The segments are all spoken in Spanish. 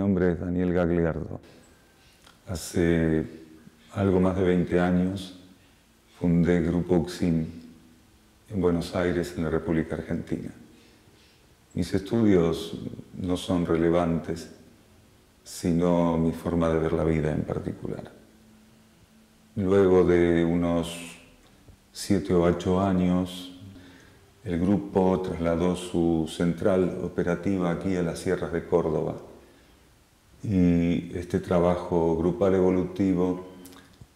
nombre es Daniel Gagliardo. Hace algo más de 20 años fundé Grupo Uxin en Buenos Aires, en la República Argentina. Mis estudios no son relevantes, sino mi forma de ver la vida en particular. Luego de unos 7 o 8 años, el grupo trasladó su central operativa aquí a las sierras de Córdoba. Y este trabajo grupal evolutivo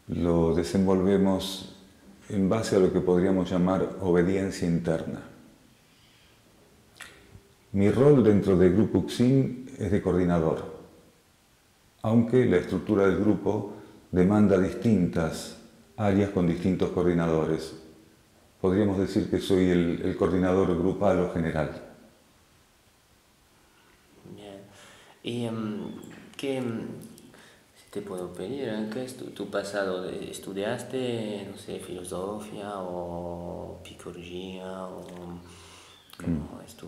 lo desenvolvemos en base a lo que podríamos llamar obediencia interna. Mi rol dentro del Grupo Uxin es de coordinador, aunque la estructura del grupo demanda distintas áreas con distintos coordinadores. Podríamos decir que soy el coordinador grupal o general. Bien. Y si te puedo pedir, ¿qué es tu pasado? ¿Estudiaste, no sé, filosofía o psicología? ¿Cómo es tu...?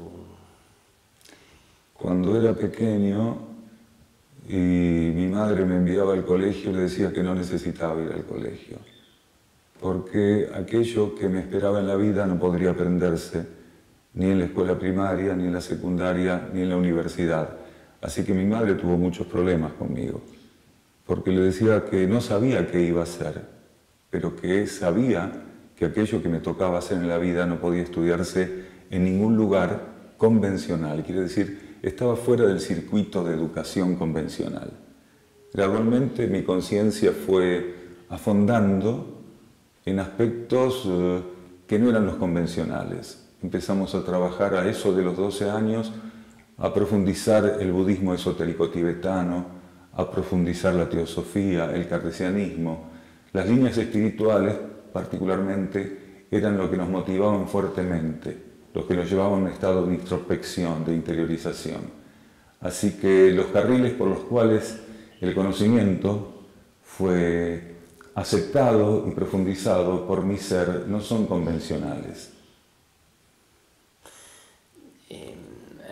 Cuando era pequeño y mi madre me enviaba al colegio, le decía que no necesitaba ir al colegio, porque aquello que me esperaba en la vida no podría aprenderse ni en la escuela primaria, ni en la secundaria, ni en la universidad. Así que mi madre tuvo muchos problemas conmigo, porque le decía que no sabía qué iba a hacer, pero que sabía que aquello que me tocaba hacer en la vida no podía estudiarse en ningún lugar convencional. Quiere decir, estaba fuera del circuito de educación convencional. Gradualmente mi conciencia fue afondando en aspectos que no eran los convencionales. Empezamos a trabajar a eso de los 12 años, a profundizar el budismo esotérico tibetano, a profundizar la teosofía, el cartesianismo. Las líneas espirituales, particularmente, eran lo que nos motivaban fuertemente, los que nos llevaban a un estado de introspección, de interiorización. Así que los carriles por los cuales el conocimiento fue aceptado y profundizado por mi ser no son convencionales.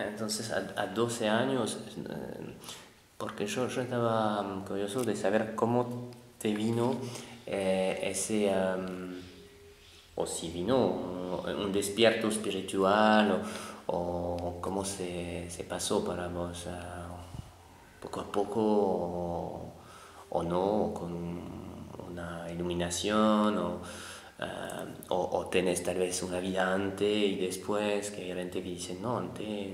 Entonces, a 12 años, porque yo estaba curioso de saber cómo te vino ese... o si vino un despierto espiritual, o cómo se pasó para vos, poco a poco, o no, con una iluminación, o tenés tal vez una vida antes y después, que hay gente que dice, no, antes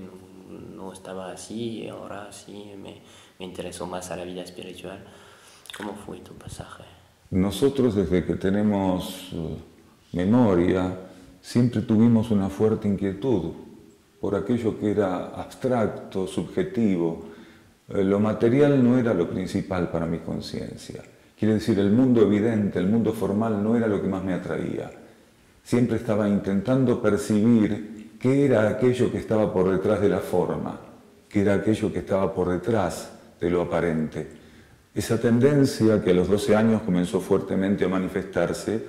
no estaba así, ahora sí me interesó más a la vida espiritual. ¿Cómo fue tu pasaje? Nosotros, desde que tenemos memoria, siempre tuvimos una fuerte inquietud por aquello que era abstracto, subjetivo. Lo material no era lo principal para mi conciencia. Quiere decir, el mundo evidente, el mundo formal no era lo que más me atraía. Siempre estaba intentando percibir qué era aquello que estaba por detrás de la forma, qué era aquello que estaba por detrás de lo aparente. Esa tendencia que a los 12 años comenzó fuertemente a manifestarse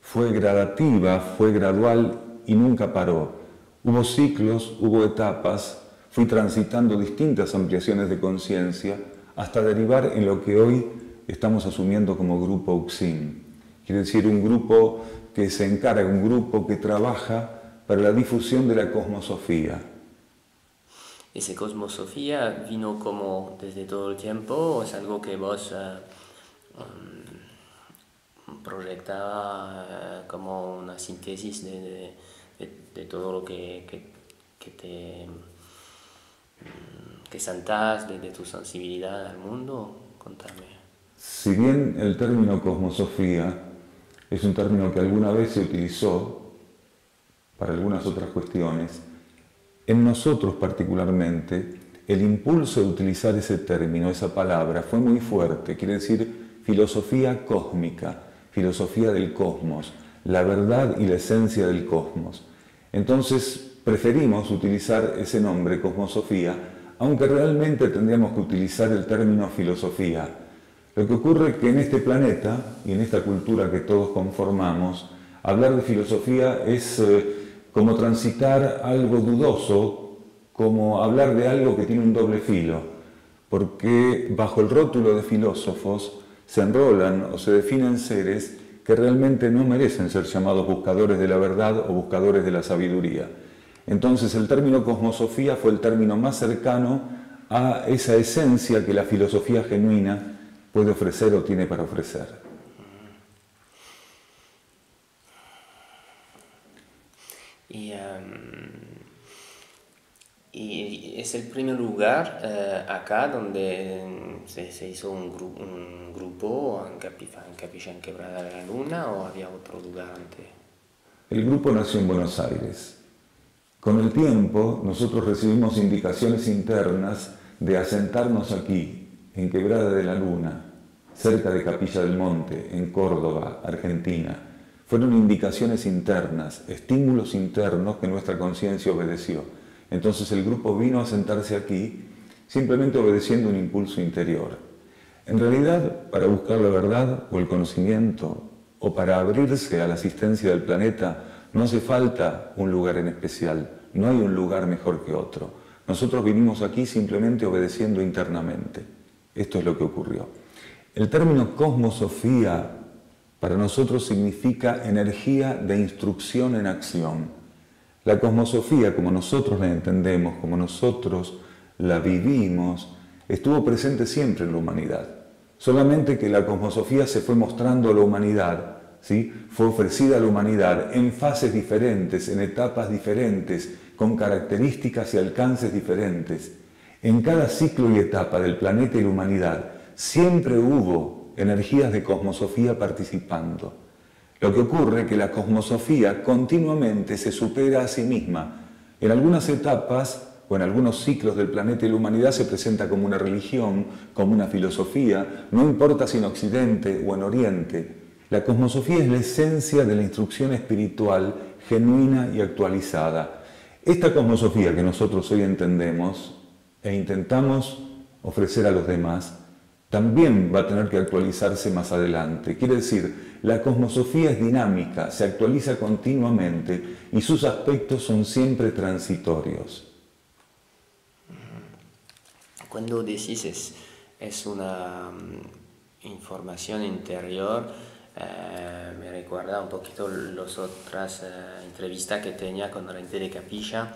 fue gradativa, fue gradual y nunca paró. Hubo ciclos, hubo etapas, fui transitando distintas ampliaciones de conciencia hasta derivar en lo que hoy estamos asumiendo como Grupo Uxin. Quiere decir, un grupo que se encarga, un grupo que trabaja para la difusión de la cosmosofía. ¿Esa cosmosofía vino como desde todo el tiempo o es algo que vos proyectaba como una síntesis de todo lo que sentás, de tu sensibilidad al mundo? Contame. Si bien el término cosmosofía es un término que alguna vez se utilizó para algunas otras cuestiones, en nosotros particularmente el impulso de utilizar ese término, esa palabra, fue muy fuerte. Quiere decir filosofía cósmica, filosofía del cosmos, la verdad y la esencia del cosmos. Entonces preferimos utilizar ese nombre, cosmosofía, aunque realmente tendríamos que utilizar el término filosofía. Lo que ocurre es que en este planeta y en esta cultura que todos conformamos, hablar de filosofía es como transitar algo dudoso, como hablar de algo que tiene un doble filo. porque bajo el rótulo de filósofos se enrolan o se definen seres que realmente no merecen ser llamados buscadores de la verdad o buscadores de la sabiduría. Entonces el término cosmosofía fue el término más cercano a esa esencia que la filosofía genuina puede ofrecer o tiene para ofrecer. Y es el primer lugar acá donde se hizo un grupo en Capilla en Quebrada de la Luna, ¿o había otro lugar antes? El grupo nació en Buenos Aires. Con el tiempo nosotros recibimos indicaciones internas de asentarnos aquí, en Quebrada de la Luna, cerca de Capilla del Monte, en Córdoba, Argentina. Fueron indicaciones internas, estímulos internos que nuestra conciencia obedeció. Entonces el grupo vino a sentarse aquí simplemente obedeciendo un impulso interior. En realidad, para buscar la verdad o el conocimiento o para abrirse a la asistencia del planeta, no hace falta un lugar en especial, no hay un lugar mejor que otro. Nosotros vinimos aquí simplemente obedeciendo internamente. Esto es lo que ocurrió. El término cosmosofía para nosotros significa energía de instrucción en acción. La cosmosofía, como nosotros la entendemos, como nosotros la vivimos, estuvo presente siempre en la humanidad. Solamente que la cosmosofía se fue mostrando a la humanidad, ¿sí? Fue ofrecida a la humanidad en fases diferentes, en etapas diferentes, con características y alcances diferentes. En cada ciclo y etapa del planeta y la humanidad siempre hubo energías de cosmosofía participando. Lo que ocurre es que la cosmosofía continuamente se supera a sí misma. En algunas etapas o en algunos ciclos del planeta y la humanidad se presenta como una religión, como una filosofía, no importa si en Occidente o en Oriente. La cosmosofía es la esencia de la instrucción espiritual genuina y actualizada. Esta cosmosofía que nosotros hoy entendemos e intentamos ofrecer a los demás, también va a tener que actualizarse más adelante. Quiere decir, la cosmosofía es dinámica, se actualiza continuamente y sus aspectos son siempre transitorios. Cuando decís es una información interior, me recuerda un poquito las otras entrevistas que tenía con gente de Capilla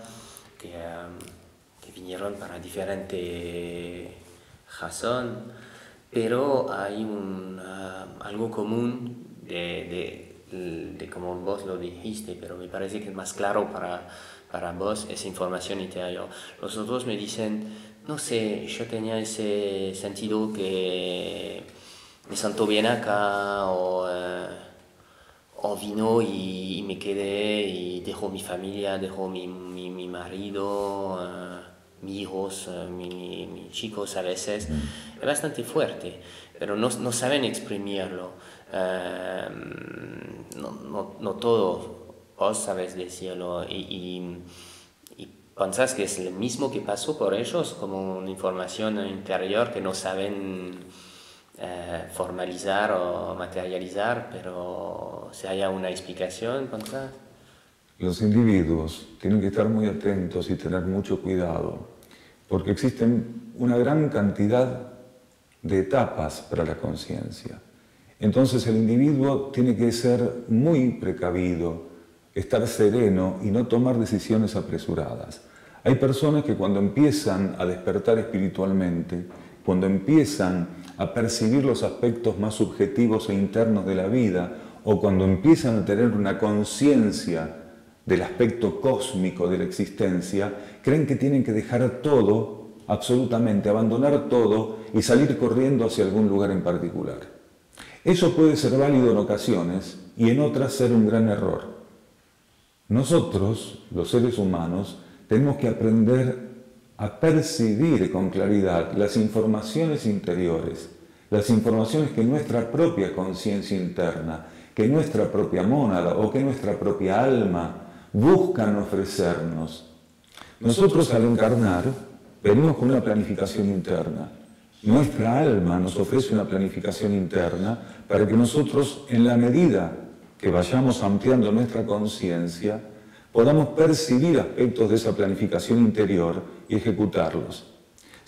que vinieron para diferentes razones, pero hay algo común de como vos lo dijiste, pero me parece que es más claro para vos esa información interior. Los otros me dicen, no sé, yo tenía ese sentido que me siento bien acá, o vino y me quedé y dejo mi familia, dejo mi marido, mis hijos, mis chicos a veces. Es bastante fuerte, pero no saben exprimirlo. No todo, vos sabes decirlo y pensás que es lo mismo que pasó por ellos, como una información interior que no saben formalizar o materializar, pero si haya una explicación, ¿pensás? Los individuos tienen que estar muy atentos y tener mucho cuidado, porque existen una gran cantidad de etapas para la conciencia. Entonces el individuo tiene que ser muy precavido, estar sereno y no tomar decisiones apresuradas. Hay personas que cuando empiezan a despertar espiritualmente, cuando empiezan a percibir los aspectos más subjetivos e internos de la vida, o cuando empiezan a tener una conciencia del aspecto cósmico de la existencia, creen que tienen que dejar todo, absolutamente, abandonar todo y salir corriendo hacia algún lugar en particular. Eso puede ser válido en ocasiones y en otras ser un gran error. Nosotros, los seres humanos, tenemos que aprender a percibir con claridad las informaciones interiores, las informaciones que nuestra propia conciencia interna, que nuestra propia mónada o que nuestra propia alma buscan ofrecernos. Nosotros al encarnar venimos con una planificación interna. Nuestra alma nos ofrece una planificación interna para que nosotros, en la medida que vayamos ampliando nuestra conciencia, podamos percibir aspectos de esa planificación interior y ejecutarlos.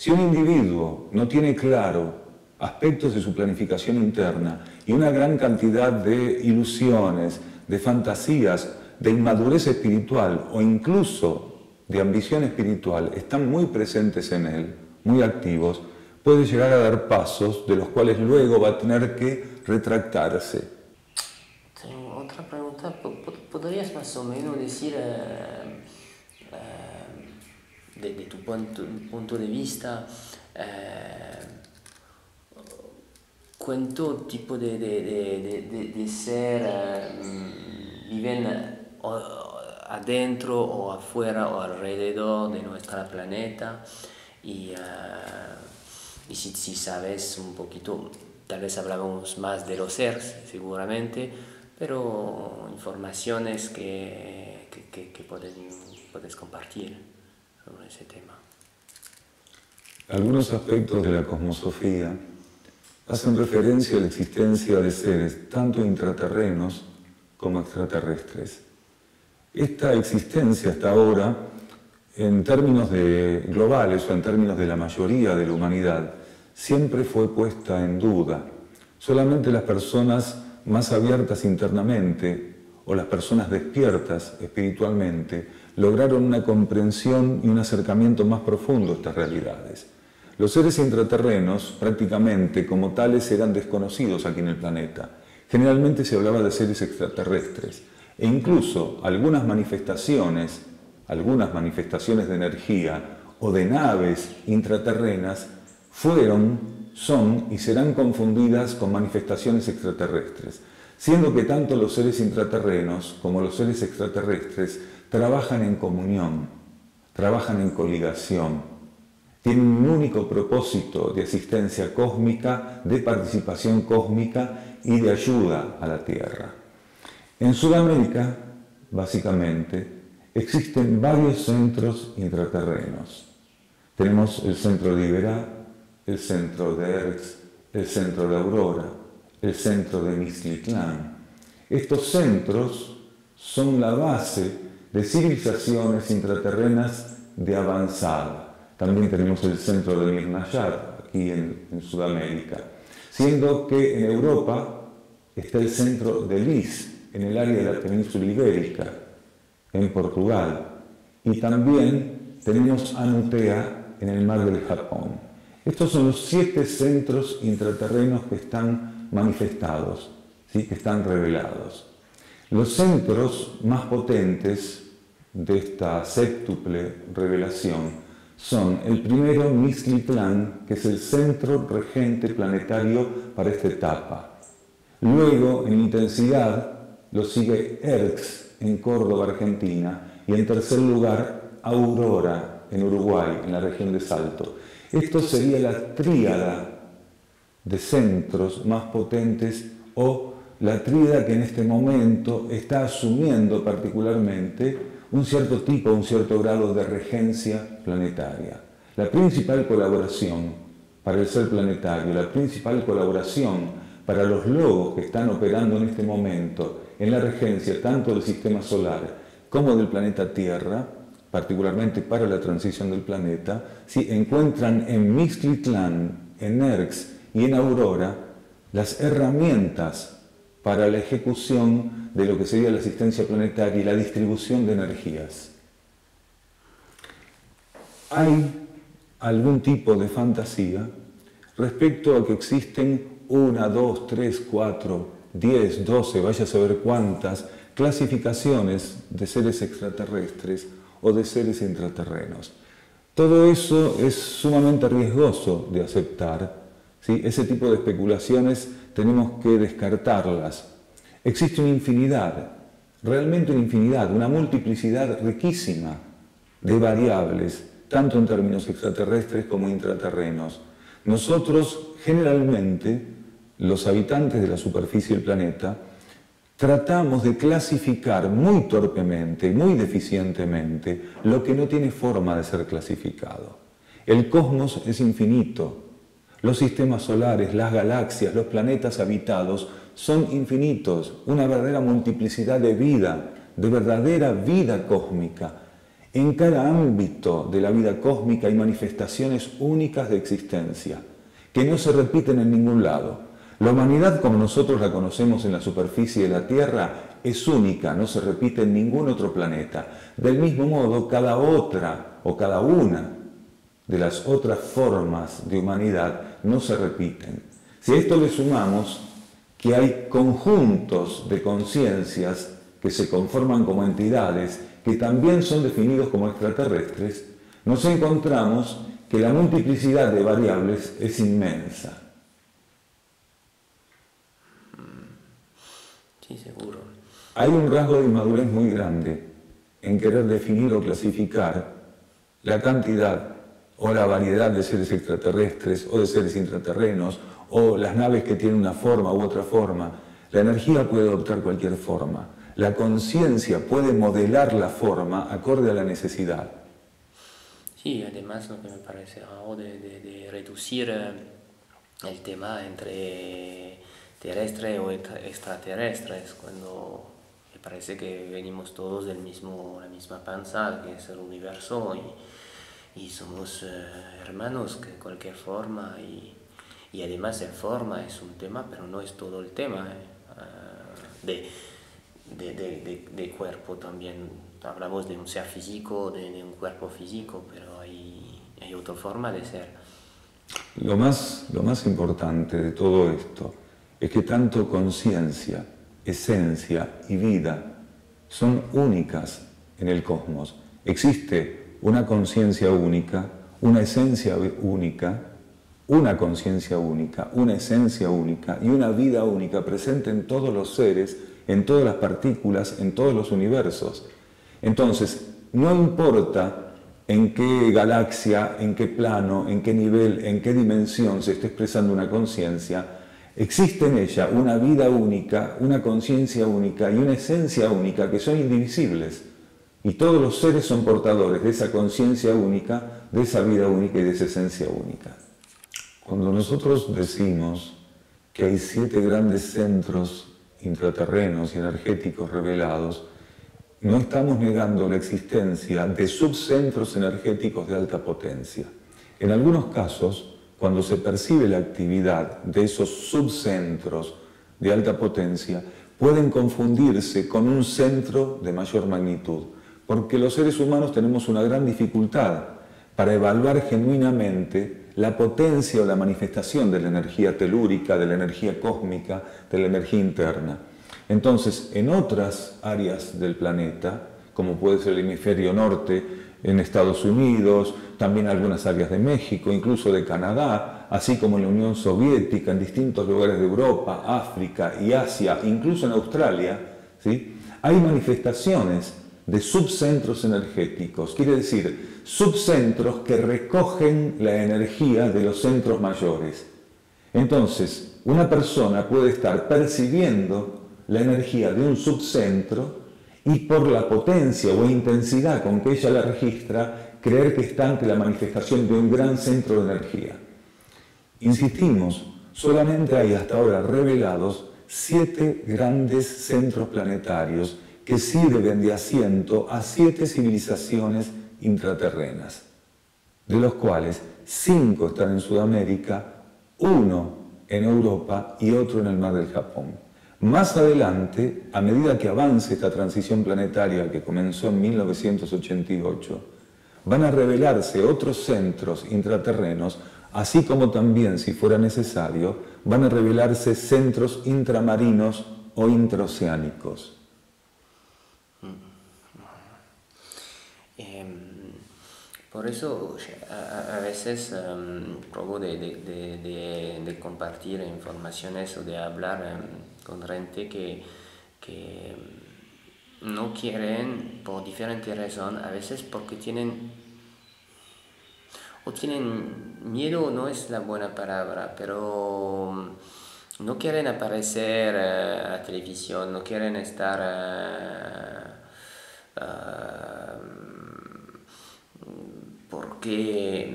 Si un individuo no tiene claro aspectos de su planificación interna y una gran cantidad de ilusiones, de fantasías, de inmadurez espiritual o incluso de ambición espiritual están muy presentes en él, muy activos, puede llegar a dar pasos de los cuales luego va a tener que retractarse. Tengo otra pregunta. ¿Podrías más o menos decir, de tu punto de vista, cuánto tipo de ser viven adentro o afuera o alrededor de nuestro planeta? Y si sabes un poquito, tal vez hablamos más de los seres seguramente, pero informaciones que puedes compartir sobre ese tema. Algunos aspectos de la cosmosofía hacen referencia a la existencia de seres tanto intraterrenos como extraterrestres. Esta existencia hasta ahora, en términos globales o en términos de la mayoría de la humanidad, siempre fue puesta en duda. Solamente las personas más abiertas internamente o las personas despiertas espiritualmente lograron una comprensión y un acercamiento más profundo a estas realidades. Los seres intraterrenos, prácticamente como tales, eran desconocidos aquí en el planeta. Generalmente se hablaba de seres extraterrestres e incluso algunas manifestaciones de energía o de naves intraterrenas son y serán confundidas con manifestaciones extraterrestres, siendo que tanto los seres intraterrenos como los seres extraterrestres trabajan en comunión, trabajan en coligación, tienen un único propósito de asistencia cósmica, de participación cósmica y de ayuda a la Tierra. En Sudamérica, básicamente, existen varios centros intraterrenos. Tenemos el centro de Iberá, el centro de Erx, el centro de Aurora, el centro de Mixtlitlán. Estos centros son la base de civilizaciones intraterrenas de avanzada. También tenemos el centro de Mirnayar, aquí en Sudamérica, siendo que en Europa está el centro de Lis, en el área de la península ibérica, en Portugal, y también tenemos Anutea en el mar del Japón. Estos son los 7 centros intraterrenos que están manifestados, ¿sí? Que están revelados. Los centros más potentes de esta séptuple revelación son el primero, Mixtlitlán, que es el centro regente planetario para esta etapa. Luego, en intensidad, lo sigue Erx, en Córdoba, Argentina, y en tercer lugar, Aurora, en Uruguay, en la región de Salto. Esto sería la tríada de centros más potentes o la tríada que en este momento está asumiendo particularmente un cierto tipo, un cierto grado de regencia planetaria. La principal colaboración para el ser planetario, la principal colaboración para los logos que están operando en este momento en la regencia tanto del sistema solar como del planeta Tierra, particularmente para la transición del planeta, si encuentran en Mixtlitlán, en Erx y en Aurora las herramientas para la ejecución de lo que sería la asistencia planetaria y la distribución de energías. Hay algún tipo de fantasía respecto a que existen 1, 2, 3, 4, 10, 12, vaya a saber cuántas clasificaciones de seres extraterrestres o de seres intraterrenos. Todo eso es sumamente riesgoso de aceptar, ¿sí? Ese tipo de especulaciones tenemos que descartarlas. Existe una infinidad, realmente una infinidad, una multiplicidad riquísima de variables, tanto en términos extraterrestres como intraterrenos. Nosotros, generalmente, los habitantes de la superficie del planeta, tratamos de clasificar muy torpemente y muy deficientemente lo que no tiene forma de ser clasificado. El cosmos es infinito. Los sistemas solares, las galaxias, los planetas habitados son infinitos, una verdadera multiplicidad de vida, de verdadera vida cósmica. En cada ámbito de la vida cósmica hay manifestaciones únicas de existencia, que no se repiten en ningún lado. La humanidad, como nosotros la conocemos en la superficie de la Tierra, es única, no se repite en ningún otro planeta. Del mismo modo, cada otra o cada una de las otras formas de humanidad no se repiten. Si a esto le sumamos que hay conjuntos de conciencias que se conforman como entidades, que también son definidos como extraterrestres, nos encontramos que la multiplicidad de variables es inmensa. Sí, seguro. Hay un rasgo de inmadurez muy grande en querer definir o clasificar la cantidad o la variedad de seres extraterrestres o de seres intraterrenos o las naves que tienen una forma u otra forma. La energía puede adoptar cualquier forma. La conciencia puede modelar la forma acorde a la necesidad. Sí, además lo que me parece ahora de reducir el tema entre terrestre o extraterrestres, cuando me parece que venimos todos la misma panza, que es el universo, y somos hermanos de cualquier forma, y además en forma es un tema, pero no es todo el tema de cuerpo también. Hablamos de un ser físico, de un cuerpo físico, pero hay otra forma de ser. Lo más importante de todo esto es que tanto conciencia, esencia y vida son únicas en el cosmos. Existe una conciencia única, una esencia única, una conciencia única, una esencia única y una vida única presente en todos los seres, en todas las partículas, en todos los universos. Entonces, no importa en qué galaxia, en qué plano, en qué nivel, en qué dimensión se esté expresando una conciencia, existe en ella una vida única, una conciencia única y una esencia única que son indivisibles. Y todos los seres son portadores de esa conciencia única, de esa vida única y de esa esencia única. Cuando nosotros decimos que hay 7 grandes centros intraterrenos y energéticos revelados, no estamos negando la existencia de subcentros energéticos de alta potencia. En algunos casos, cuando se percibe la actividad de esos subcentros de alta potencia, pueden confundirse con un centro de mayor magnitud, porque los seres humanos tenemos una gran dificultad para evaluar genuinamente la potencia o la manifestación de la energía telúrica, de la energía cósmica, de la energía interna. Entonces, en otras áreas del planeta, como puede ser el hemisferio norte, en Estados Unidos, también algunas áreas de México, incluso de Canadá, así como en la Unión Soviética, en distintos lugares de Europa, África y Asia, incluso en Australia, ¿sí?, hay manifestaciones de subcentros energéticos, quiere decir, subcentros que recogen la energía de los centros mayores. Entonces, una persona puede estar percibiendo la energía de un subcentro y por la potencia o intensidad con que ella la registra, creer que está ante la manifestación de un gran centro de energía. Insistimos, solamente hay hasta ahora revelados 7 grandes centros planetarios que sirven de asiento a 7 civilizaciones intraterrenas, de los cuales 5 están en Sudamérica, 1 en Europa y otro en el mar del Japón. Más adelante, a medida que avance esta transición planetaria que comenzó en 1988, van a revelarse otros centros intraterrenos, así como también, si fuera necesario, van a revelarse centros intramarinos o intraoceánicos. Por eso a veces probo de compartir informaciones o de hablar con gente que no quieren, por diferentes razones, a veces porque tienen miedo, no es la buena palabra, pero no quieren aparecer a la televisión, no quieren estar porque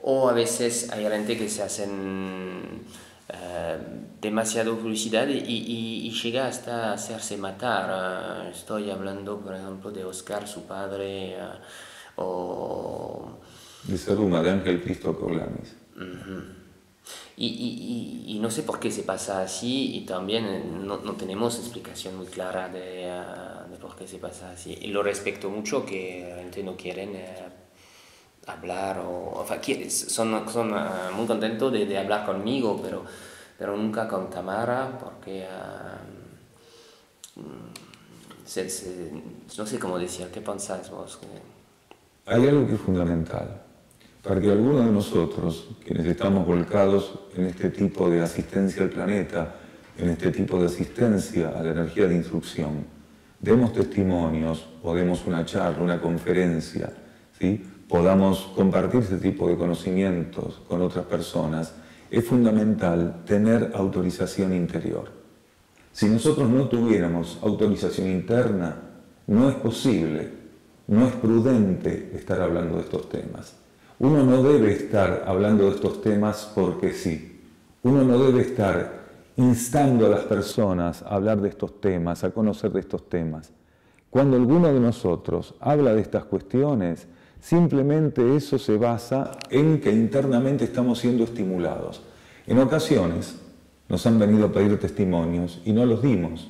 o a veces hay gente que se hacen demasiado publicidad y llega hasta hacerse matar. Estoy hablando, por ejemplo, de Oscar, su padre, o... De Saruma, de Ángel Cristo Corlamis. Y no sé por qué se pasa así y también no tenemos explicación muy clara de por qué se pasa así. Y lo respeto mucho que la gente no quieren hablar o sea, son muy contentos de hablar conmigo, pero nunca con Tamara porque no sé cómo decir, ¿qué pensás vos? Hay algo que es fundamental. Para que algunos de nosotros, quienes estamos volcados en este tipo de asistencia al planeta, en este tipo de asistencia a la energía de instrucción, demos testimonios o demos una charla, una conferencia, ¿sí? Podamos compartir ese tipo de conocimientos con otras personas, es fundamental tener autorización interior. Si nosotros no tuviéramos autorización interna, no es posible, no es prudente estar hablando de estos temas. Uno no debe estar hablando de estos temas porque sí. Uno no debe estar instando a las personas a hablar de estos temas, a conocer de estos temas. Cuando alguno de nosotros habla de estas cuestiones, simplemente eso se basa en que internamente estamos siendo estimulados. En ocasiones nos han venido a pedir testimonios y no los dimos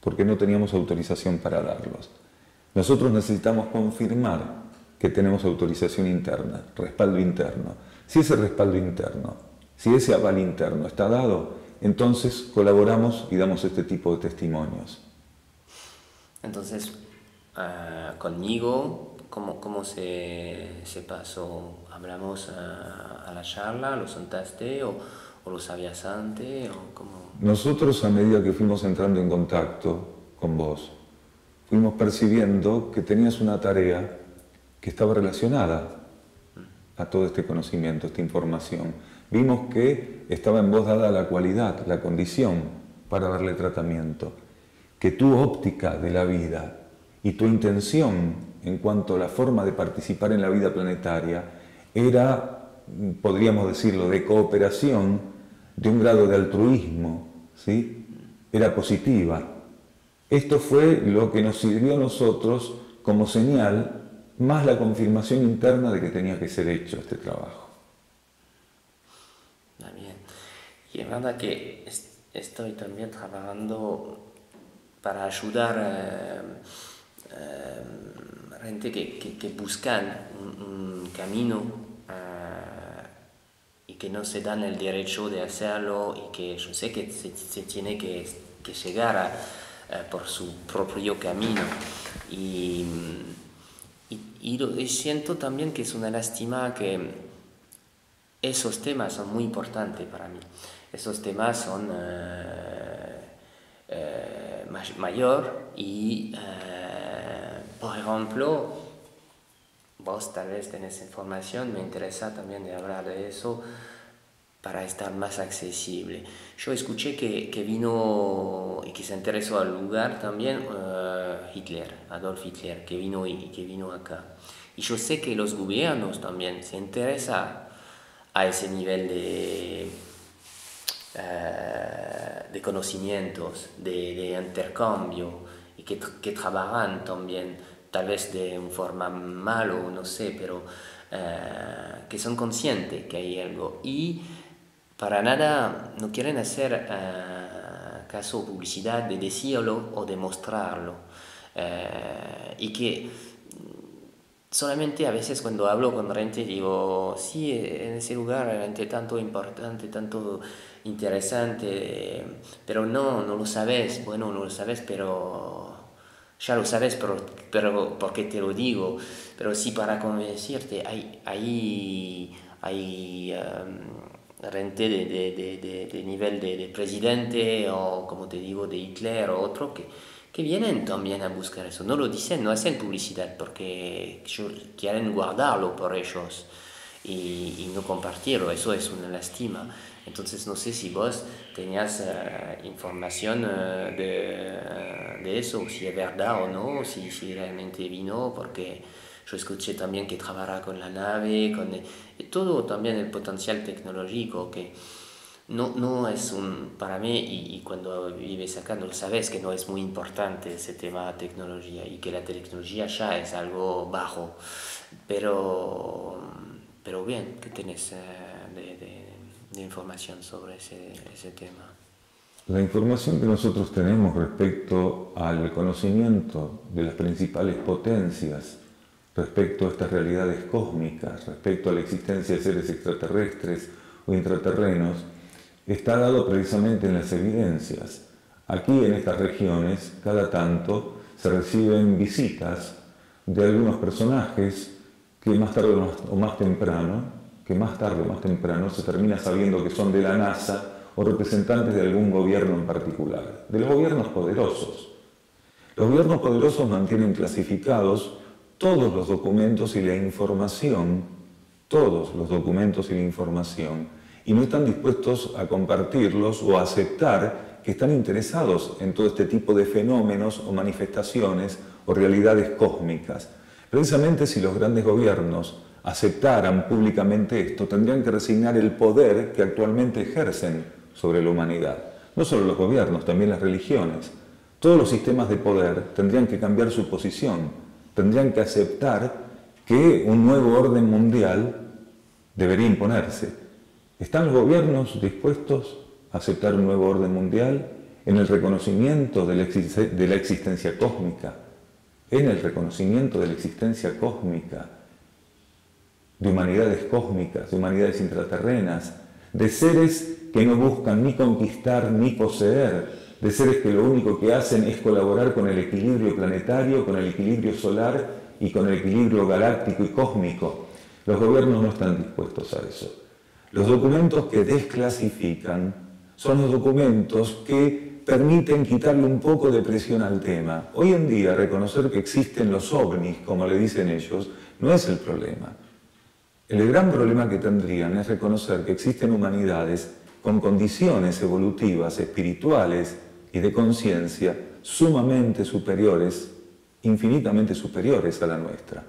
porque no teníamos autorización para darlos. Nosotros necesitamos confirmar que tenemos autorización interna, respaldo interno. Si ese respaldo interno, si ese aval interno está dado, entonces colaboramos y damos este tipo de testimonios. Entonces, conmigo, ¿cómo se pasó? ¿Hablamos a la charla? ¿Lo sentaste o lo sabías antes? ¿O cómo? Nosotros, a medida que fuimos entrando en contacto con vos, fuimos percibiendo que tenías una tarea que estaba relacionada a todo este conocimiento, esta información. Vimos que estaba en vos dada la cualidad, la condición para darle tratamiento, que tu óptica de la vida y tu intención en cuanto a la forma de participar en la vida planetaria era, podríamos decirlo, de cooperación, de un grado de altruismo, ¿sí? Era positiva. Esto fue lo que nos sirvió a nosotros como señal, más la confirmación interna de que tenía que ser hecho este trabajo. Bien. Y es verdad que estoy también trabajando para ayudar a gente que buscan un camino y que no se dan el derecho de hacerlo y que yo sé que se tiene que llegar por su propio camino. Y siento también que es una lástima que esos temas son muy importantes para mí. Esos temas son mayor y, por ejemplo, vos tal vez tenés información, me interesa también de hablar de eso para estar más accesible. Yo escuché que vino y que se interesó al lugar también Adolf Hitler, que vino acá. Y yo sé que los gobiernos también se interesan a ese nivel de conocimientos, de intercambio, y que trabajan también, tal vez de una forma malo, no sé, pero que son conscientes que hay algo. Y para nada no quieren hacer caso o publicidad de decirlo o de mostrarlo. Y que solamente a veces cuando hablo con gente digo, sí, en ese lugar hay gente tanto importante, tanto interesante, pero no lo sabes. Bueno, no lo sabes, pero ya lo sabes, pero ¿por qué te lo digo? Pero sí, para convencerte, hay gente de nivel de presidente o, como te digo, de Hitler o otro que vienen también a buscar eso. No lo dicen, no hacen publicidad porque quieren guardarlo por ellos y no compartirlo. Eso es una lástima. Entonces no sé si vos tenías información de eso, si es verdad o no, si realmente vino, porque yo escuché también que trabaja con la nave, con todo también el potencial tecnológico, que no es para mí, y cuando vives acá no lo sabes, que no es muy importante ese tema de tecnología y que la tecnología ya es algo bajo, pero bien, ¿qué tenés de información sobre ese tema? La información que nosotros tenemos respecto al conocimiento de las principales potencias, respecto a estas realidades cósmicas, respecto a la existencia de seres extraterrestres o intraterrenos, está dado precisamente en las evidencias. Aquí en estas regiones, cada tanto, se reciben visitas de algunos personajes que más tarde o más temprano, se termina sabiendo que son de la NASA o representantes de algún gobierno en particular, de los gobiernos poderosos. Los gobiernos poderosos mantienen clasificados todos los documentos y la información, y no están dispuestos a compartirlos o a aceptar que están interesados en todo este tipo de fenómenos o manifestaciones o realidades cósmicas. Precisamente si los grandes gobiernos aceptaran públicamente esto, tendrían que resignar el poder que actualmente ejercen sobre la humanidad. No solo los gobiernos, también las religiones. Todos los sistemas de poder tendrían que cambiar su posición, tendrían que aceptar que un nuevo orden mundial debería imponerse. ¿Están los gobiernos dispuestos a aceptar un nuevo orden mundial en el reconocimiento de la existencia cósmica? En el reconocimiento de la existencia cósmica, de humanidades cósmicas, de humanidades intraterrenas, de seres que no buscan ni conquistar ni poseer, de seres que lo único que hacen es colaborar con el equilibrio planetario, con el equilibrio solar y con el equilibrio galáctico y cósmico. Los gobiernos no están dispuestos a eso. Los documentos que desclasifican son los documentos que permiten quitarle un poco de presión al tema. Hoy en día reconocer que existen los ovnis, como le dicen ellos, no es el problema. El gran problema que tendrían es reconocer que existen humanidades con condiciones evolutivas, espirituales y de conciencia sumamente superiores, infinitamente superiores a la nuestra.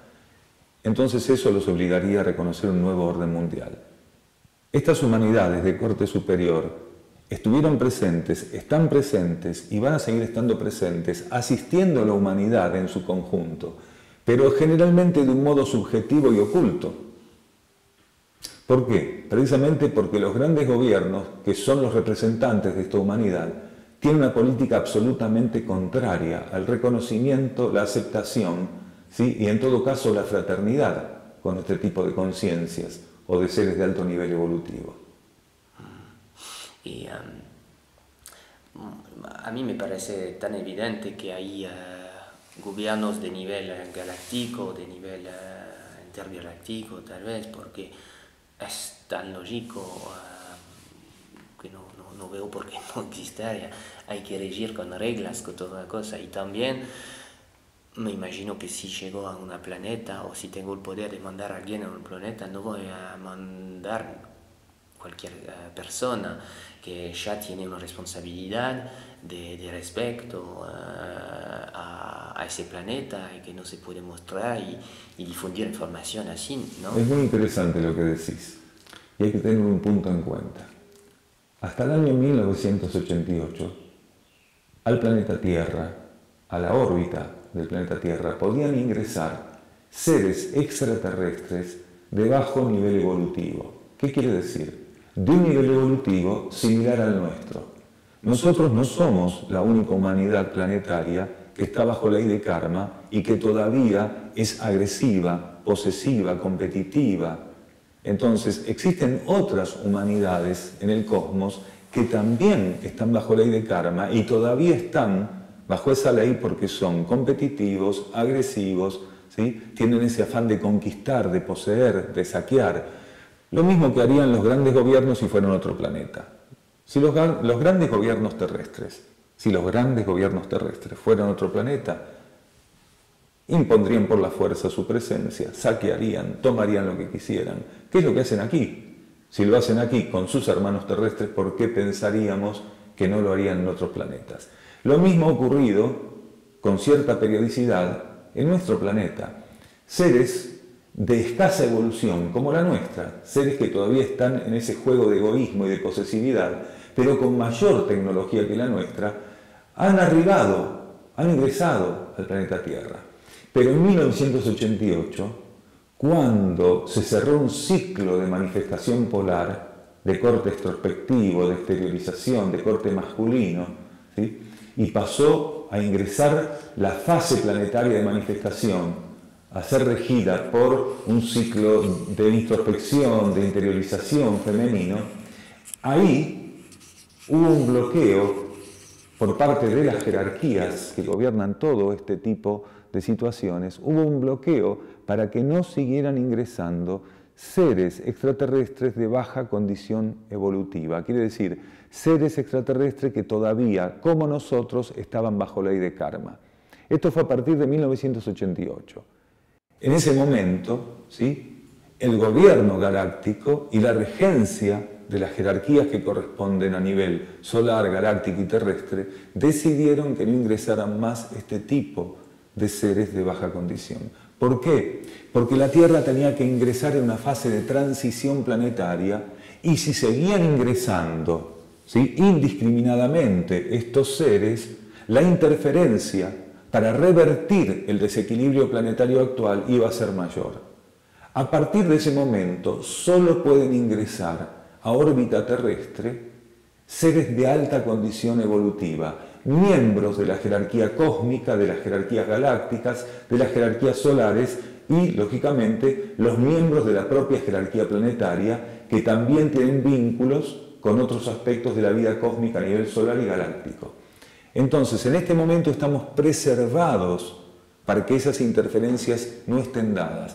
Entonces eso los obligaría a reconocer un nuevo orden mundial. Estas humanidades de corte superior estuvieron presentes, están presentes y van a seguir estando presentes, asistiendo a la humanidad en su conjunto, pero generalmente de un modo subjetivo y oculto. ¿Por qué? Precisamente porque los grandes gobiernos, que son los representantes de esta humanidad, tienen una política absolutamente contraria al reconocimiento, la aceptación, ¿sí? Y en todo caso la fraternidad con este tipo de conciencias o de seres de alto nivel evolutivo. Y a mí me parece tan evidente que hay gobiernos de nivel galáctico, de nivel intergaláctico tal vez, porque es tan lógico que no veo por qué no existiría. Hay que regir con reglas, con toda la cosa. Y también me imagino que si llego a un planeta o si tengo el poder de mandar a alguien a un planeta, no voy a mandar cualquier persona que ya tiene una responsabilidad de respecto a ese planeta y que no se puede mostrar y difundir información así, ¿no? Es muy interesante lo que decís y hay que tener un punto en cuenta. Hasta el año 1988, al planeta Tierra, a la órbita del planeta Tierra, podían ingresar seres extraterrestres de bajo nivel evolutivo. ¿Qué quiere decir? De un nivel evolutivo similar al nuestro. Nosotros no somos la única humanidad planetaria que está bajo ley de karma y que todavía es agresiva, posesiva, competitiva. Entonces, existen otras humanidades en el cosmos que también están bajo ley de karma y todavía están bajo esa ley porque son competitivos, agresivos, ¿sí? Tienen ese afán de conquistar, de poseer, de saquear. Lo mismo que harían los grandes gobiernos si fueran otro planeta. Si los grandes gobiernos terrestres fueran otro planeta, impondrían por la fuerza su presencia, saquearían, tomarían lo que quisieran. ¿Qué es lo que hacen aquí? Si lo hacen aquí con sus hermanos terrestres, ¿por qué pensaríamos que no lo harían en otros planetas? Lo mismo ha ocurrido con cierta periodicidad en nuestro planeta. Seres de escasa evolución, como la nuestra, seres que todavía están en ese juego de egoísmo y de posesividad, pero con mayor tecnología que la nuestra, han arribado, han ingresado al planeta Tierra. Pero en 1988, cuando se cerró un ciclo de manifestación polar, de corte extrospectivo, de exteriorización, de corte masculino, ¿sí?, y pasó a ingresar la fase planetaria de manifestación, a ser regida por un ciclo de introspección, de interiorización femenino, ahí hubo un bloqueo por parte de las jerarquías que gobiernan todo este tipo de situaciones, hubo un bloqueo para que no siguieran ingresando seres extraterrestres de baja condición evolutiva. Quiere decir, seres extraterrestres que todavía, como nosotros, estaban bajo ley de karma. Esto fue a partir de 1988. En ese momento, ¿sí?, el gobierno galáctico y la regencia de las jerarquías que corresponden a nivel solar, galáctico y terrestre decidieron que no ingresaran más este tipo de seres de baja condición. ¿Por qué? Porque la Tierra tenía que ingresar en una fase de transición planetaria y si seguían ingresando, ¿sí?, indiscriminadamente estos seres, la interferencia para revertir el desequilibrio planetario actual iba a ser mayor. A partir de ese momento, solo pueden ingresar a órbita terrestre seres de alta condición evolutiva, miembros de la jerarquía cósmica, de las jerarquías galácticas, de las jerarquías solares y, lógicamente, los miembros de la propia jerarquía planetaria que también tienen vínculos con otros aspectos de la vida cósmica a nivel solar y galáctico. Entonces, en este momento estamos preservados para que esas interferencias no estén dadas.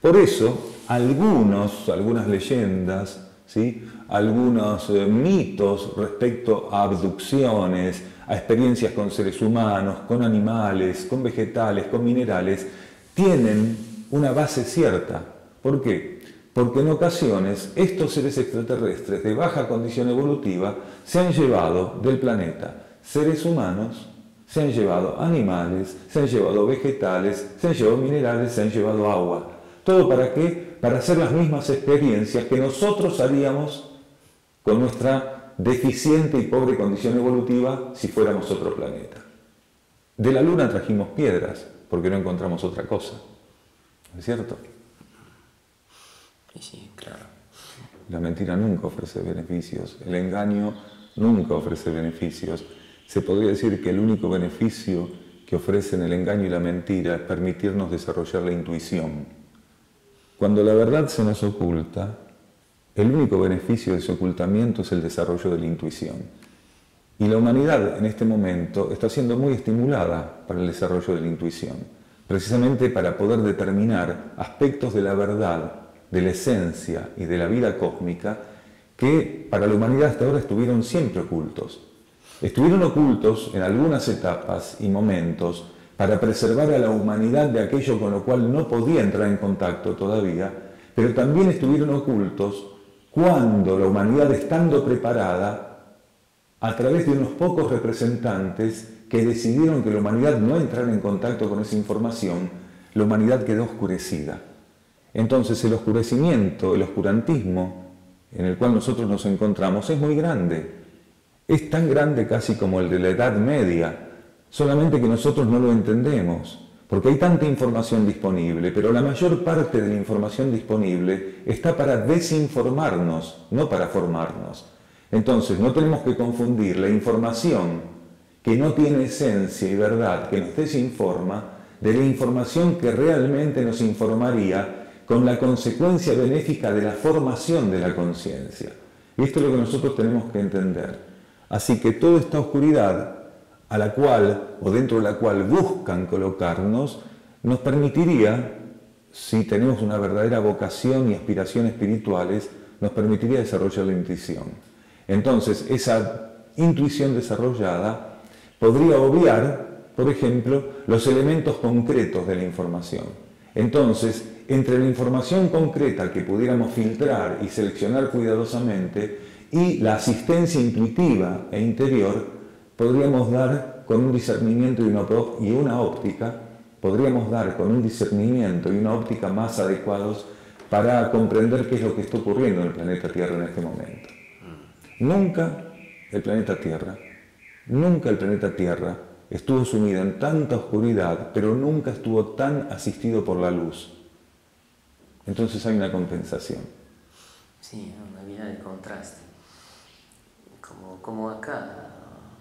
Por eso, algunas leyendas, ¿sí?, algunos mitos respecto a abducciones, a experiencias con seres humanos, con animales, con vegetales, con minerales, tienen una base cierta. ¿Por qué? Porque en ocasiones estos seres extraterrestres de baja condición evolutiva se han llevado del planeta seres humanos, se han llevado animales, se han llevado vegetales, se han llevado minerales, se han llevado agua. ¿Todo para qué? Para hacer las mismas experiencias que nosotros haríamos con nuestra deficiente y pobre condición evolutiva si fuéramos otro planeta. De la Luna trajimos piedras porque no encontramos otra cosa. ¿No es cierto? Sí, claro. La mentira nunca ofrece beneficios, el engaño nunca ofrece beneficios. Se podría decir que el único beneficio que ofrecen el engaño y la mentira es permitirnos desarrollar la intuición. Cuando la verdad se nos oculta, el único beneficio de ese ocultamiento es el desarrollo de la intuición. Y la humanidad en este momento está siendo muy estimulada para el desarrollo de la intuición, precisamente para poder determinar aspectos de la verdad, de la esencia y de la vida cósmica que para la humanidad hasta ahora estuvieron siempre ocultos. Estuvieron ocultos en algunas etapas y momentos para preservar a la humanidad de aquello con lo cual no podía entrar en contacto todavía, pero también estuvieron ocultos cuando la humanidad, estando preparada, a través de unos pocos representantes que decidieron que la humanidad no entrara en contacto con esa información, la humanidad quedó oscurecida. Entonces el oscurecimiento, el oscurantismo en el cual nosotros nos encontramos es muy grande. Es tan grande casi como el de la Edad Media, solamente que nosotros no lo entendemos, porque hay tanta información disponible, pero la mayor parte de la información disponible está para desinformarnos, no para formarnos. Entonces no tenemos que confundir la información que no tiene esencia y verdad, que nos desinforma, de la información que realmente nos informaría con la consecuencia benéfica de la formación de la conciencia. Y esto es lo que nosotros tenemos que entender. Así que toda esta oscuridad a la cual, o dentro de la cual buscan colocarnos, nos permitiría, si tenemos una verdadera vocación y aspiración espirituales, nos permitiría desarrollar la intuición. Entonces, esa intuición desarrollada podría obviar, por ejemplo, los elementos concretos de la información. Entonces, entre la información concreta que pudiéramos filtrar y seleccionar cuidadosamente y la asistencia intuitiva e interior, podríamos dar con un discernimiento y una óptica, podríamos dar con un discernimiento y una óptica más adecuados para comprender qué es lo que está ocurriendo en el planeta Tierra en este momento. Nunca el planeta Tierra estuvo sumido en tanta oscuridad, pero nunca estuvo tan asistido por la luz. Entonces hay una compensación. Sí, una vida de contraste. Como acá,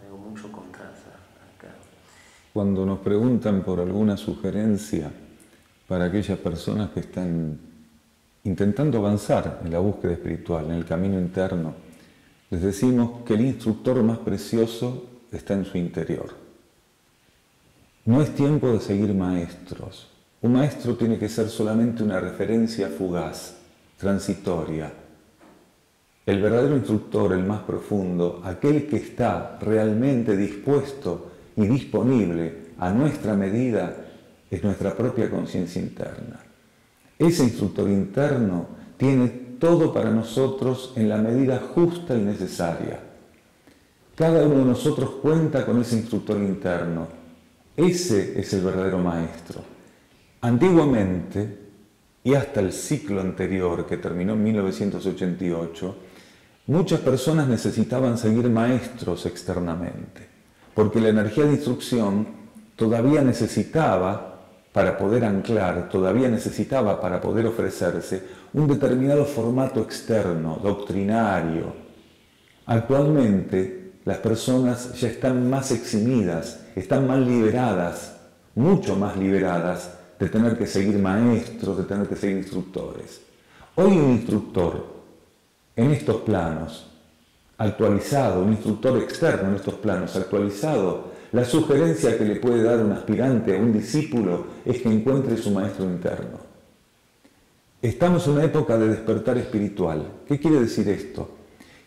veo mucho contraste acá. Cuando nos preguntan por alguna sugerencia para aquellas personas que están intentando avanzar en la búsqueda espiritual, en el camino interno, les decimos que el instructor más precioso está en su interior. No es tiempo de seguir maestros. Un maestro tiene que ser solamente una referencia fugaz, transitoria. El verdadero instructor, el más profundo, aquel que está realmente dispuesto y disponible a nuestra medida, es nuestra propia conciencia interna. Ese instructor interno tiene todo para nosotros en la medida justa y necesaria. Cada uno de nosotros cuenta con ese instructor interno. Ese es el verdadero maestro. Antiguamente, y hasta el ciclo anterior que terminó en 1988, muchas personas necesitaban seguir maestros externamente, porque la energía de instrucción todavía necesitaba, para poder anclar, todavía necesitaba para poder ofrecerse un determinado formato externo, doctrinario. Actualmente las personas ya están más eximidas, están más liberadas, mucho más liberadas de tener que seguir maestros, de tener que seguir instructores. Hoy un instructor en estos planos, actualizado, un instructor externo en estos planos, actualizado, la sugerencia que le puede dar un aspirante a un discípulo es que encuentre su maestro interno. Estamos en una época de despertar espiritual. ¿Qué quiere decir esto?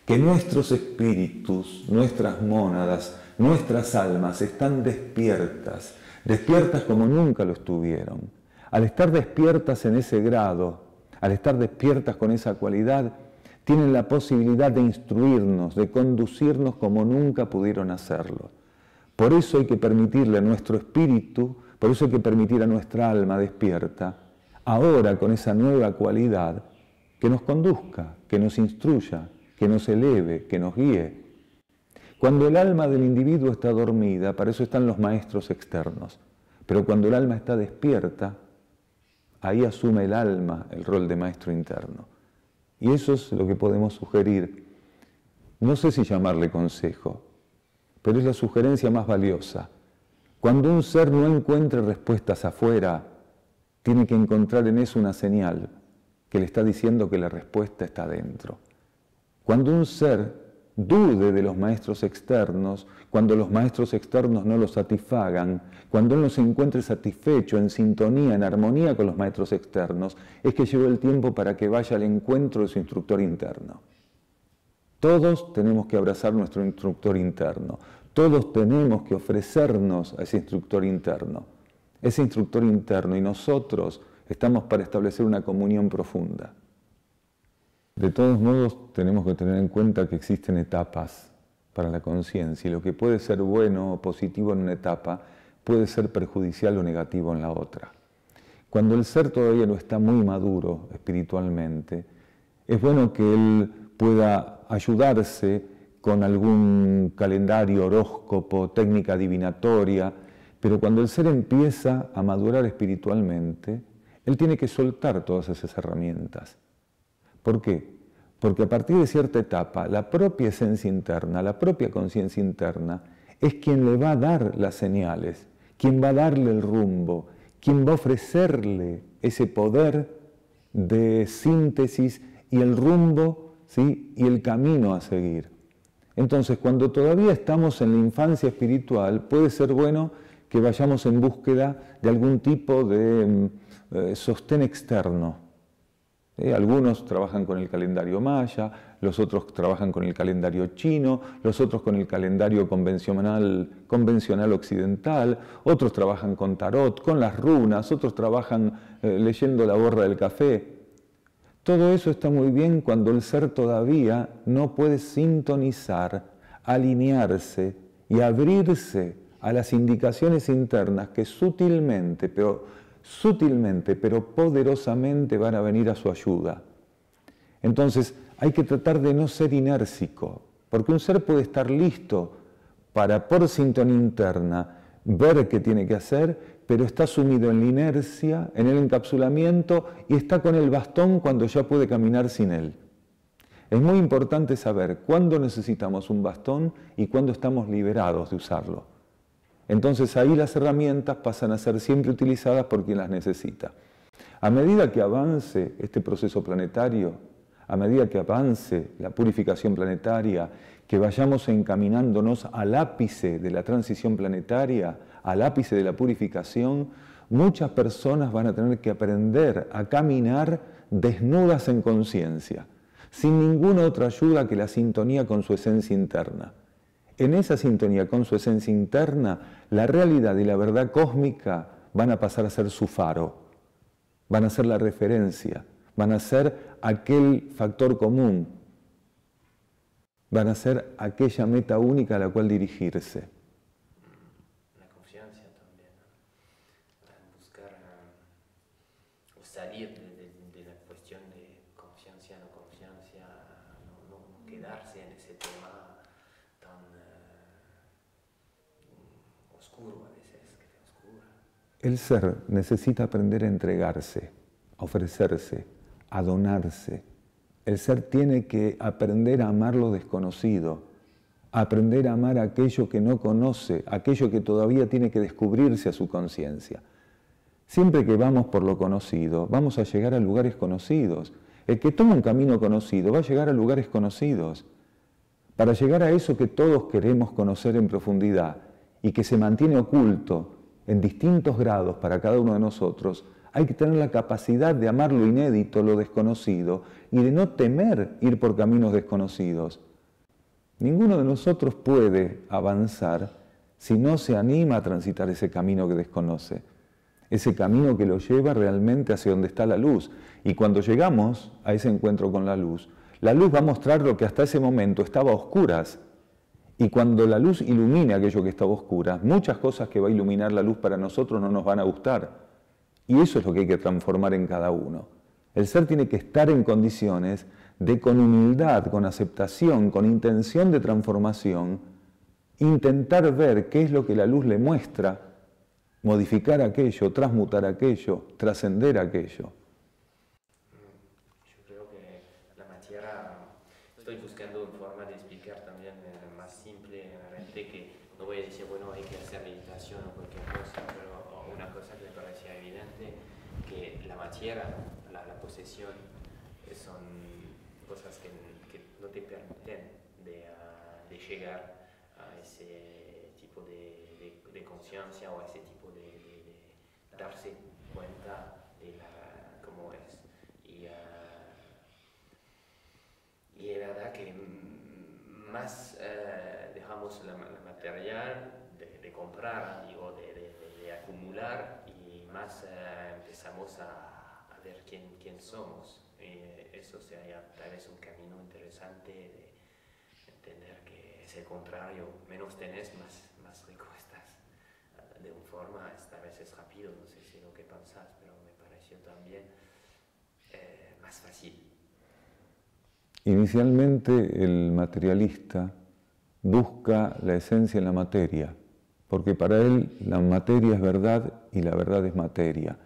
Que nuestros espíritus, nuestras mónadas, nuestras almas están despiertas, despiertas como nunca lo estuvieron. Al estar despiertas en ese grado, al estar despiertas con esa cualidad, tienen la posibilidad de instruirnos, de conducirnos como nunca pudieron hacerlo. Por eso hay que permitirle a nuestro espíritu, por eso hay que permitir a nuestra alma despierta, ahora con esa nueva cualidad, que nos conduzca, que nos instruya, que nos eleve, que nos guíe. Cuando el alma del individuo está dormida, para eso están los maestros externos. Pero cuando el alma está despierta, ahí asume el alma el rol de maestro interno. Y eso es lo que podemos sugerir. No sé si llamarle consejo, pero es la sugerencia más valiosa. Cuando un ser no encuentre respuestas afuera, tiene que encontrar en eso una señal que le está diciendo que la respuesta está dentro. Cuando un ser dude de los maestros externos, cuando los maestros externos no lo satisfagan, cuando él no se encuentre satisfecho, en sintonía, en armonía con los maestros externos, es que llegó el tiempo para que vaya al encuentro de su instructor interno. Todos tenemos que abrazar nuestro instructor interno, todos tenemos que ofrecernos a ese instructor interno. Ese instructor interno y nosotros estamos para establecer una comunión profunda. De todos modos, tenemos que tener en cuenta que existen etapas para la conciencia y lo que puede ser bueno o positivo en una etapa puede ser perjudicial o negativo en la otra. Cuando el ser todavía no está muy maduro espiritualmente, es bueno que él pueda ayudarse con algún calendario, horóscopo, técnica adivinatoria, pero cuando el ser empieza a madurar espiritualmente, él tiene que soltar todas esas herramientas. ¿Por qué? Porque a partir de cierta etapa, la propia esencia interna, la propia conciencia interna, es quien le va a dar las señales, quien va a darle el rumbo, quien va a ofrecerle ese poder de síntesis y el rumbo, ¿sí?, y el camino a seguir. Entonces, cuando todavía estamos en la infancia espiritual, puede ser bueno que vayamos en búsqueda de algún tipo de sostén externo. Algunos trabajan con el calendario maya, los otros trabajan con el calendario chino, los otros con el calendario convencional occidental, otros trabajan con tarot, con las runas, otros trabajan leyendo la borra del café. Todo eso está muy bien cuando el ser todavía no puede sintonizar, alinearse y abrirse a las indicaciones internas que sutilmente, pero poderosamente van a venir a su ayuda. Entonces, hay que tratar de no ser inércico, porque un ser puede estar listo para, por sintonía interna, ver qué tiene que hacer, pero está sumido en la inercia, en el encapsulamiento, y está con el bastón cuando ya puede caminar sin él. Es muy importante saber cuándo necesitamos un bastón y cuándo estamos liberados de usarlo. Entonces ahí las herramientas pasan a ser siempre utilizadas por quien las necesita. A medida que avance este proceso planetario, a medida que avance la purificación planetaria, que vayamos encaminándonos al ápice de la transición planetaria, al ápice de la purificación, muchas personas van a tener que aprender a caminar desnudas en conciencia, sin ninguna otra ayuda que la sintonía con su esencia interna. En esa sintonía con su esencia interna, la realidad y la verdad cósmica van a pasar a ser su faro, van a ser la referencia, van a ser aquel factor común, van a ser aquella meta única a la cual dirigirse. La conciencia también, ¿no? Buscar o salir de la cuestión de conciencia, no conciencia, no quedarse en ese tema tan oscuro a veces, que te oscura. El ser necesita aprender a entregarse, a ofrecerse, a donarse. El ser tiene que aprender a amar lo desconocido, a aprender a amar aquello que no conoce, aquello que todavía tiene que descubrirse a su conciencia. Siempre que vamos por lo conocido, vamos a llegar a lugares conocidos. El que toma un camino conocido va a llegar a lugares conocidos. Para llegar a eso que todos queremos conocer en profundidad y que se mantiene oculto en distintos grados para cada uno de nosotros, hay que tener la capacidad de amar lo inédito, lo desconocido, y de no temer ir por caminos desconocidos. Ninguno de nosotros puede avanzar si no se anima a transitar ese camino que desconoce, ese camino que lo lleva realmente hacia donde está la luz. Y cuando llegamos a ese encuentro con la luz va a mostrar lo que hasta ese momento estaba a oscuras. Y cuando la luz ilumine aquello que estaba a oscuras, muchas cosas que va a iluminar la luz para nosotros no nos van a gustar. Y eso es lo que hay que transformar en cada uno. El ser tiene que estar en condiciones de, con humildad, con aceptación, con intención de transformación, intentar ver qué es lo que la luz le muestra, modificar aquello, transmutar aquello, trascender aquello. Yo creo que la materia, estoy buscando una forma de explicar también más simple, realmente, que no voy a decir, bueno, hay que hacer meditación o cualquier cosa, pero una cosa que me parecía evidente, que la materia, la posesión, son cosas que no te permiten de llegar a ese tipo de conciencia o a ese tipo de darse cuenta de cómo es. Y es verdad que más dejamos la material de comprar, digo, de acumular, y más empezamos a ver quién somos. Eso sería tal vez un camino interesante de entender que es el contrario. Menos tenés, más rico estás. De una forma, esta vez es rápido, no sé si lo que pensás, pero me pareció también más fácil. Inicialmente el materialista busca la esencia en la materia, porque para él la materia es verdad y la verdad es materia,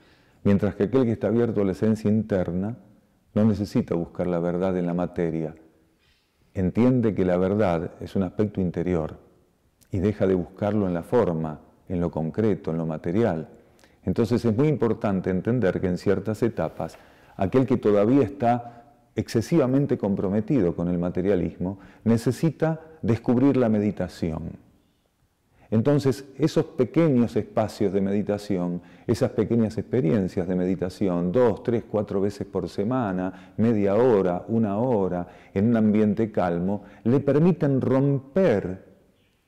mientras que aquel que está abierto a la esencia interna no necesita buscar la verdad en la materia, entiende que la verdad es un aspecto interior y deja de buscarlo en la forma, en lo concreto, en lo material. Entonces es muy importante entender que en ciertas etapas aquel que todavía está excesivamente comprometido con el materialismo necesita descubrir la meditación. Entonces, esos pequeños espacios de meditación, esas pequeñas experiencias de meditación, 2, 3, 4 veces por semana, media hora, 1 hora, en un ambiente calmo, le permiten romper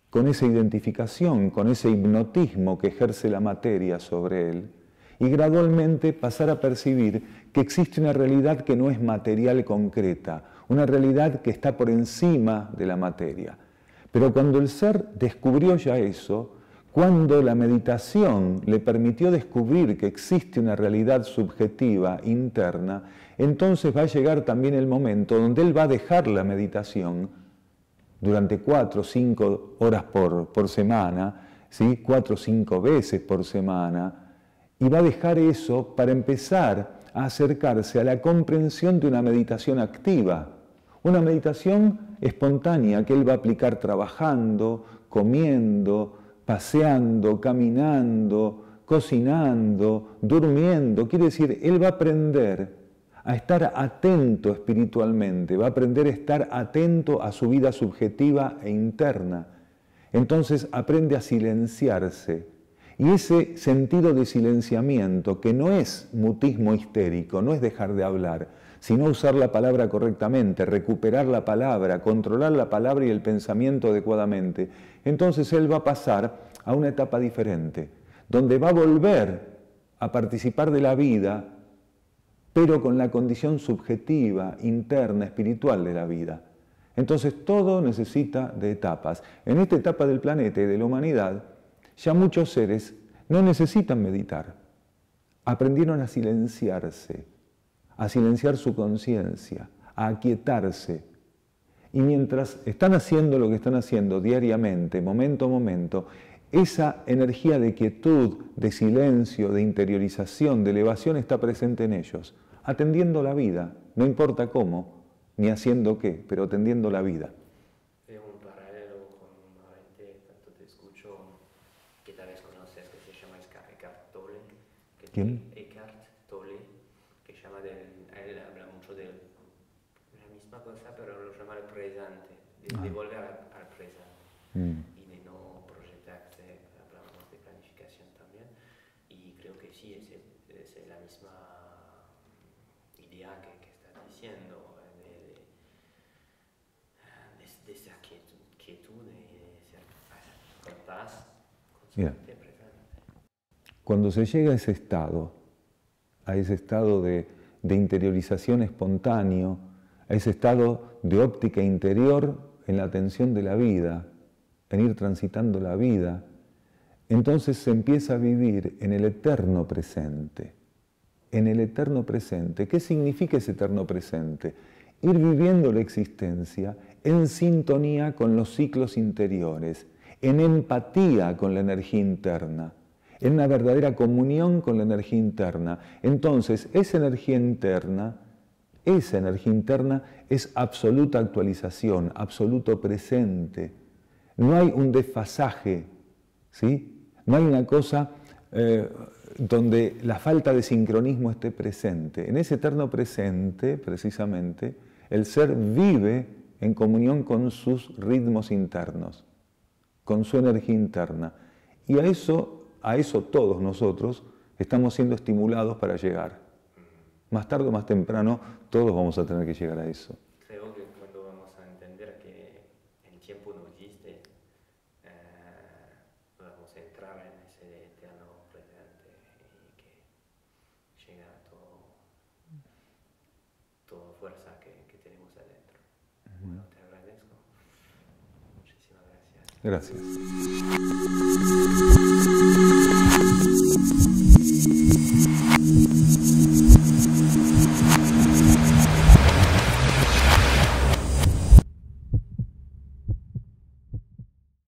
con esa identificación, con ese hipnotismo que ejerce la materia sobre él, y gradualmente pasar a percibir que existe una realidad que no es material concreta, una realidad que está por encima de la materia. Pero cuando el ser descubrió ya eso, cuando la meditación le permitió descubrir que existe una realidad subjetiva interna, entonces va a llegar también el momento donde él va a dejar la meditación durante 4 o 5 horas por semana, ¿sí? 4 o 5 veces por semana, y va a dejar eso para empezar a acercarse a la comprensión de una meditación activa, una meditación espontánea que él va a aplicar trabajando, comiendo, paseando, caminando, cocinando, durmiendo. Quiere decir, él va a aprender a estar atento espiritualmente, va a aprender a estar atento a su vida subjetiva e interna. Entonces aprende a silenciarse. Y ese sentido de silenciamiento, que no es mutismo histérico, no es dejar de hablar, sino usar la palabra correctamente, recuperar la palabra, controlar la palabra y el pensamiento adecuadamente, entonces él va a pasar a una etapa diferente, donde va a volver a participar de la vida, pero con la condición subjetiva, interna, espiritual de la vida. Entonces todo necesita de etapas. En esta etapa del planeta y de la humanidad, ya muchos seres no necesitan meditar. Aprendieron a silenciarse, a silenciar su conciencia, a aquietarse. Y mientras están haciendo lo que están haciendo diariamente, momento a momento, esa energía de quietud, de silencio, de interiorización, de elevación está presente en ellos, atendiendo la vida, no importa cómo, ni haciendo qué, pero atendiendo la vida. Veo un paralelo con una gente, tanto te escucho, que tal vez conoces, que se llama Eckhart Tolle. ¿Quién? Eckhart Tolle, que llama él habla mucho de la misma cosa, pero lo llama el presente, de volver al presente. Y de no proyectarse, hablamos de planificación también, y creo que sí, es la misma idea que estás diciendo, de esa quietud, de ser con paz, consciente, presente. Cuando se llega a ese estado de interiorización espontáneo, a ese estado de óptica interior en la atención de la vida, en ir transitando la vida, entonces se empieza a vivir en el eterno presente. En el eterno presente. ¿Qué significa ese eterno presente? Ir viviendo la existencia en sintonía con los ciclos interiores, en empatía con la energía interna, en una verdadera comunión con la energía interna. Entonces, esa energía interna es absoluta actualización, absoluto presente. No hay un desfasaje, ¿sí? No hay una cosa donde la falta de sincronismo esté presente. En ese eterno presente, precisamente, el ser vive en comunión con sus ritmos internos, con su energía interna. Y a eso todos nosotros estamos siendo estimulados para llegar. Más tarde o más temprano, todos vamos a tener que llegar a eso. Creo que cuando vamos a entender que el tiempo no existe, vamos a entrar en ese eterno presente y que llega toda fuerza que tenemos adentro. Bueno, te agradezco. Muchísimas gracias. Gracias.